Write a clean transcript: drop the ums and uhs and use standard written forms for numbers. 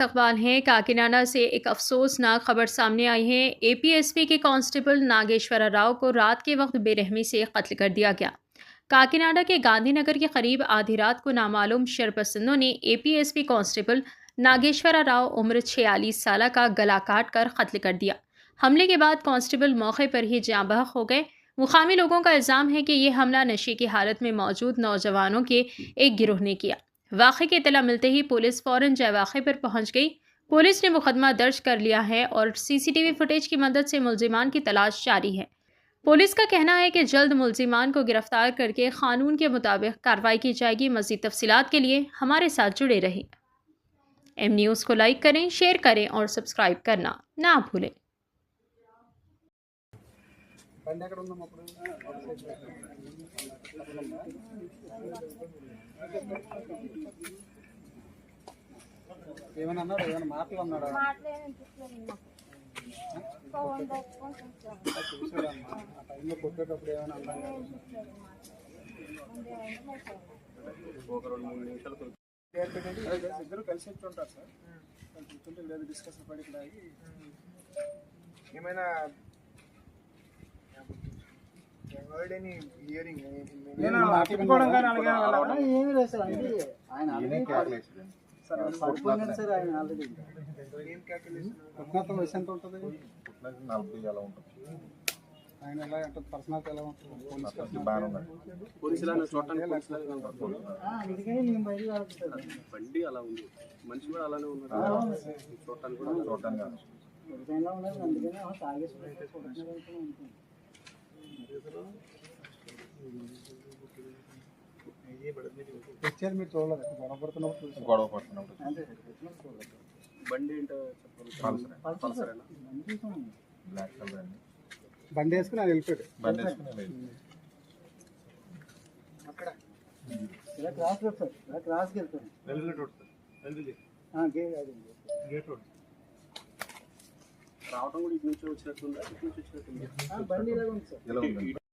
इस्तकबाल है। काकीनाडा से एक अफसोसनाक खबर सामने आई है। एपीएसपी के कांस्टेबल नागेश्वर राव को रात के वक्त बेरहमी से कत्ल कर दिया गया। काकीनाडा के गांधीनगर के करीब आधी रात को नामालूम शरपसंदों ने एपीएसपी कांस्टेबल नागेश्वर राव उम्र 46 साल का गला काट कर कत्ल कर दिया। हमले के बाद कांस्टेबल मौके पर ही जाँ बहक हो गए। मुकामी लोगों का इल्ज़ाम है कि यह हमला नशे की हालत में मौजूद नौजवानों के एक गिरोह ने किया। वाक़े की इत्तला मिलते ही पुलिस फ़ौरन जय वाक़े पर पहुंच गई। पुलिस ने मुकदमा दर्ज कर लिया है और सीसीटीवी फुटेज की मदद से मुलजिमान की तलाश जारी है। पुलिस का कहना है कि जल्द मुलजिमान को गिरफ्तार करके कानून के मुताबिक कार्रवाई की जाएगी। मज़ीद तफसीलात के लिए हमारे साथ जुड़े रहें। एम न्यूज़ को लाइक करें, शेयर करें और सब्सक्राइब करना ना भूलें। ఏమైనా అన్నాడు? ఏమైనా మాటలు అన్నాడా? చూసాడమ్మా ఆ టైంలో కొట్టేటప్పుడు ఏమైనా అన్నాడు? ఒక 2-3 నిమిషాలు ఇద్దరు కలిసి వచ్చి ఉంటారు సార్. కూర్చుంటే లేదు డిస్కషన్ పడి ఇక్కడ ఏమైనా ఏమి లేదు సార్. అంటే ఆయన పడిపోయినాడు సార్. ఆయన ఆల్రెడీ పుట్టినతో వయసు ఎంత ఉంటుంది? 40 అలా ఉంటుంది. ఆయన ఎలా ఉంటుంది? పర్సనాలిటీ ఎలా ఉంటుంది? అందుకని నేను బయట బండి అలా ఉంది, మనిషి కూడా అలానే ఉన్నాడు. చూడటానికి కూడా చూడటానికి ఉన్నారు. అందుకని తాగేసి వచ్చారు. మీరు చూడలేదు? గొడవ పడుతున్నప్పుడు బండి ఏంటో చెప్పాలి. బ్లాక్ కలర్ అండి. బండి వేసుకుని అది వెళ్ళిపోయాడు. బండి వేసుకుని అక్కడ ఇలా క్రాస్ రోడ్ సార్. ఇలా క్రాస్కి వెళ్తాను. గేట్ రోడ్ రావటం కూడా ఇటు నుంచి వచ్చినట్టుందా? ఇటు నుంచి వచ్చినట్టుందా? బండి ఇలా ఉంది సార్. ఇలా ఉంది.